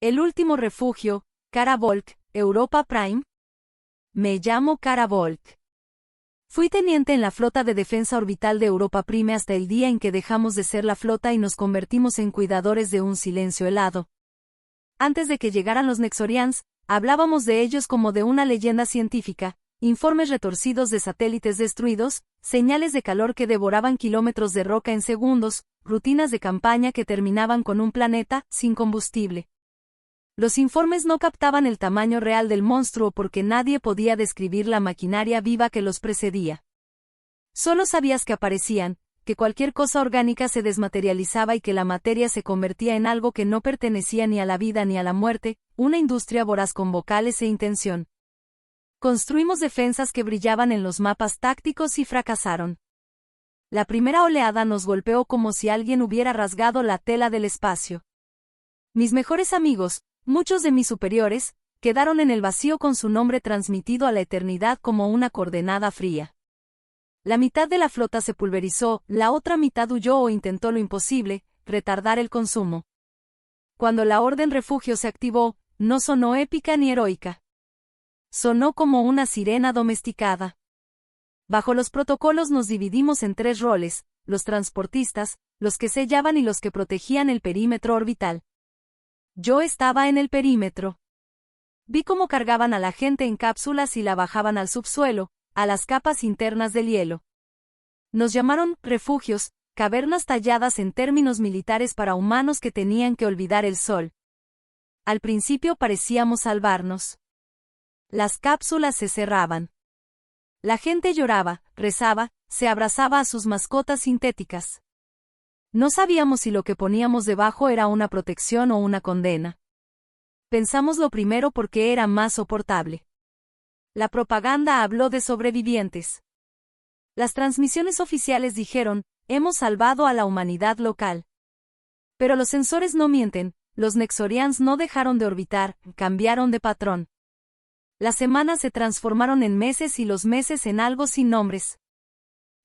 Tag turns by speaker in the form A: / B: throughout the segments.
A: El último refugio, Kara Volk, Europa Prime. Me llamo Kara Volk. Fui teniente en la flota de defensa orbital de Europa Prime hasta el día en que dejamos de ser la flota y nos convertimos en cuidadores de un silencio helado. Antes de que llegaran los Nexorians, hablábamos de ellos como de una leyenda científica, informes retorcidos de satélites destruidos, señales de calor que devoraban kilómetros de roca en segundos, rutinas de campaña que terminaban con un planeta sin combustible. Los informes no captaban el tamaño real del monstruo porque nadie podía describir la maquinaria viva que los precedía. Solo sabías que aparecían, que cualquier cosa orgánica se desmaterializaba y que la materia se convertía en algo que no pertenecía ni a la vida ni a la muerte, una industria voraz con vocales e intención. Construimos defensas que brillaban en los mapas tácticos y fracasaron. La primera oleada nos golpeó como si alguien hubiera rasgado la tela del espacio. Mis mejores amigos, muchos de mis superiores, quedaron en el vacío con su nombre transmitido a la eternidad como una coordenada fría. La mitad de la flota se pulverizó, la otra mitad huyó o intentó lo imposible, retardar el consumo. Cuando la Orden Refugio se activó, no sonó épica ni heroica. Sonó como una sirena domesticada. Bajo los protocolos nos dividimos en 3 roles, los transportistas, los que sellaban y los que protegían el perímetro orbital. Yo estaba en el perímetro. Vi cómo cargaban a la gente en cápsulas y la bajaban al subsuelo, a las capas internas del hielo. Nos llamaron refugios, cavernas talladas en términos militares para humanos que tenían que olvidar el sol. Al principio parecíamos salvarnos. Las cápsulas se cerraban. La gente lloraba, rezaba, se abrazaba a sus mascotas sintéticas. No sabíamos si lo que poníamos debajo era una protección o una condena. Pensamos lo primero porque era más soportable. La propaganda habló de sobrevivientes. Las transmisiones oficiales dijeron, hemos salvado a la humanidad local. Pero los sensores no mienten, los Nexorians no dejaron de orbitar, cambiaron de patrón. Las semanas se transformaron en meses y los meses en algo sin nombres.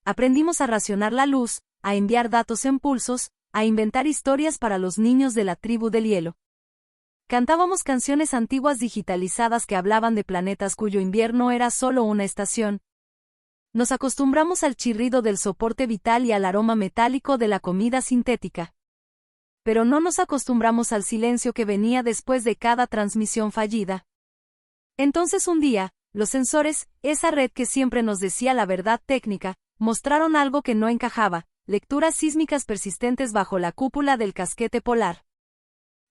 A: Aprendimos a racionar la luz, a enviar datos en pulsos, a inventar historias para los niños de la tribu del hielo. Cantábamos canciones antiguas digitalizadas que hablaban de planetas cuyo invierno era solo una estación. Nos acostumbramos al chirrido del soporte vital y al aroma metálico de la comida sintética. Pero no nos acostumbramos al silencio que venía después de cada transmisión fallida. Entonces un día, los sensores, esa red que siempre nos decía la verdad técnica, mostraron algo que no encajaba, lecturas sísmicas persistentes bajo la cúpula del casquete polar.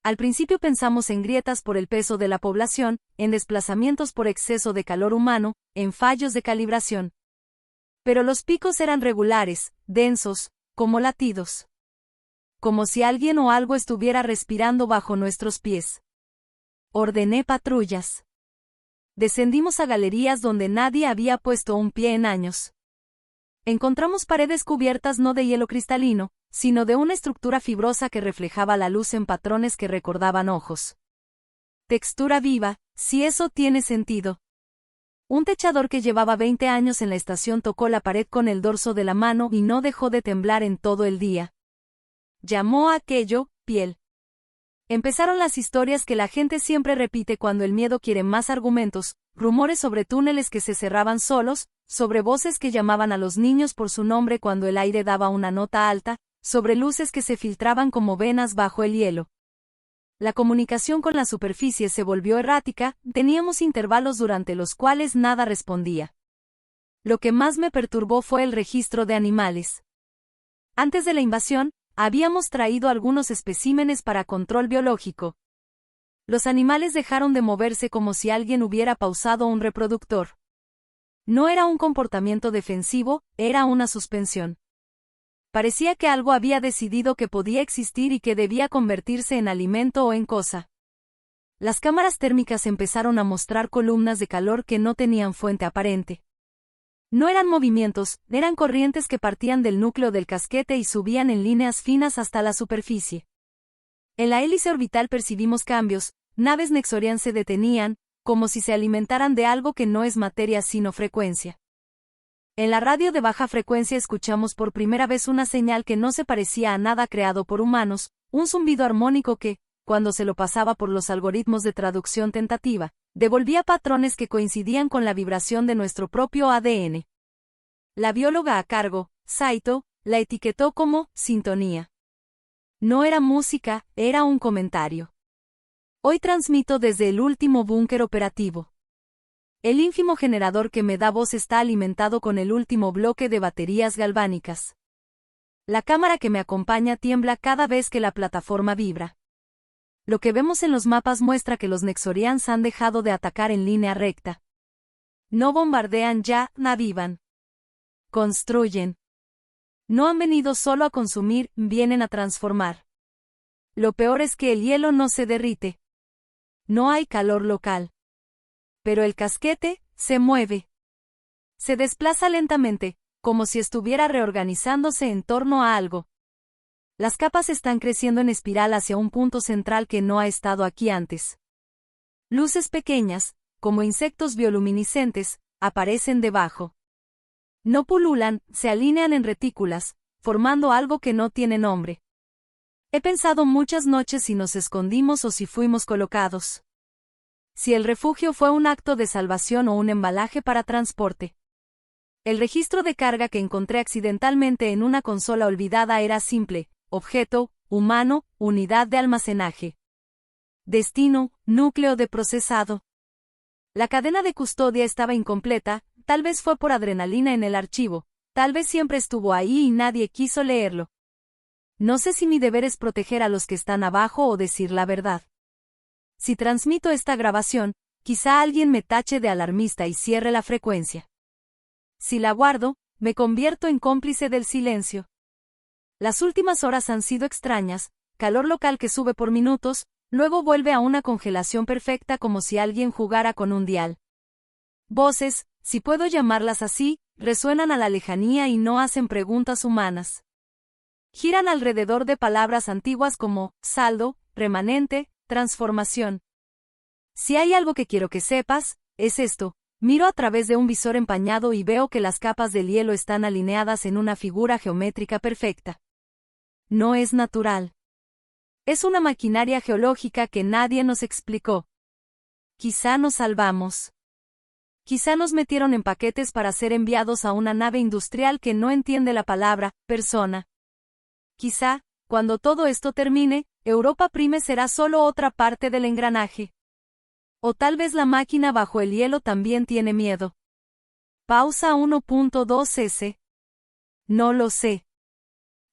A: Al principio pensamos en grietas por el peso de la población, en desplazamientos por exceso de calor humano, en fallos de calibración. Pero los picos eran regulares, densos, como latidos. Como si alguien o algo estuviera respirando bajo nuestros pies. Ordené patrullas. Descendimos a galerías donde nadie había puesto un pie en años. Encontramos paredes cubiertas no de hielo cristalino, sino de una estructura fibrosa que reflejaba la luz en patrones que recordaban ojos. Textura viva, si eso tiene sentido. Un techador que llevaba 20 años en la estación tocó la pared con el dorso de la mano y no dejó de temblar en todo el día. Llamó a aquello, piel. Empezaron las historias que la gente siempre repite cuando el miedo quiere más argumentos, rumores sobre túneles que se cerraban solos, sobre voces que llamaban a los niños por su nombre cuando el aire daba una nota alta, sobre luces que se filtraban como venas bajo el hielo. La comunicación con la superficie se volvió errática, teníamos intervalos durante los cuales nada respondía. Lo que más me perturbó fue el registro de animales. Antes de la invasión, habíamos traído algunos especímenes para control biológico. Los animales dejaron de moverse como si alguien hubiera pausado un reproductor. No era un comportamiento defensivo, era una suspensión. Parecía que algo había decidido que podía existir y que debía convertirse en alimento o en cosa. Las cámaras térmicas empezaron a mostrar columnas de calor que no tenían fuente aparente. No eran movimientos, eran corrientes que partían del núcleo del casquete y subían en líneas finas hasta la superficie. En la hélice orbital percibimos cambios, naves Nexorian se detenían, como si se alimentaran de algo que no es materia sino frecuencia. En la radio de baja frecuencia escuchamos por primera vez una señal que no se parecía a nada creado por humanos, un zumbido armónico que, cuando se lo pasaba por los algoritmos de traducción tentativa, devolvía patrones que coincidían con la vibración de nuestro propio ADN. La bióloga a cargo, Saito, la etiquetó como sintonía. No era música, era un comentario. Hoy transmito desde el último búnker operativo. El ínfimo generador que me da voz está alimentado con el último bloque de baterías galvánicas. La cámara que me acompaña tiembla cada vez que la plataforma vibra. Lo que vemos en los mapas muestra que los Nexorians han dejado de atacar en línea recta. No bombardean ya, avivan. Construyen. No han venido solo a consumir, vienen a transformar. Lo peor es que el hielo no se derrite. No hay calor local. Pero el casquete se mueve. Se desplaza lentamente, como si estuviera reorganizándose en torno a algo. Las capas están creciendo en espiral hacia un punto central que no ha estado aquí antes. Luces pequeñas, como insectos bioluminiscentes, aparecen debajo. No pululan, se alinean en retículas, formando algo que no tiene nombre. He pensado muchas noches si nos escondimos o si fuimos colocados. Si el refugio fue un acto de salvación o un embalaje para transporte. El registro de carga que encontré accidentalmente en una consola olvidada era simple: objeto, humano, unidad de almacenaje. Destino, núcleo de procesado. La cadena de custodia estaba incompleta, tal vez fue por adrenalina en el archivo, tal vez siempre estuvo ahí y nadie quiso leerlo. No sé si mi deber es proteger a los que están abajo o decir la verdad. Si transmito esta grabación, quizá alguien me tache de alarmista y cierre la frecuencia. Si la guardo, me convierto en cómplice del silencio. Las últimas horas han sido extrañas, calor local que sube por minutos, luego vuelve a una congelación perfecta como si alguien jugara con un dial. Voces, si puedo llamarlas así, resuenan a la lejanía y no hacen preguntas humanas. Giran alrededor de palabras antiguas como saldo, remanente, transformación. Si hay algo que quiero que sepas, es esto: miro a través de un visor empañado y veo que las capas del hielo están alineadas en una figura geométrica perfecta. No es natural. Es una maquinaria geológica que nadie nos explicó. Quizá nos salvamos. Quizá nos metieron en paquetes para ser enviados a una nave industrial que no entiende la palabra persona. Quizá, cuando todo esto termine, Europa Prime será solo otra parte del engranaje. O tal vez la máquina bajo el hielo también tiene miedo. Pausa 1.2s. No lo sé.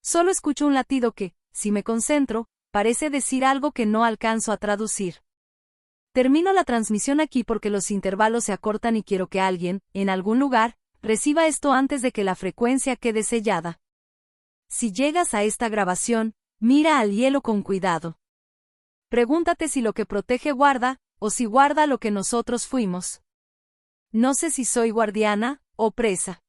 A: Solo escucho un latido que, si me concentro, parece decir algo que no alcanzo a traducir. Termino la transmisión aquí porque los intervalos se acortan y quiero que alguien, en algún lugar, reciba esto antes de que la frecuencia quede sellada. Si llegas a esta grabación, mira al hielo con cuidado. Pregúntate si lo que protege guarda, o si guarda lo que nosotros fuimos. No sé si soy guardiana o presa.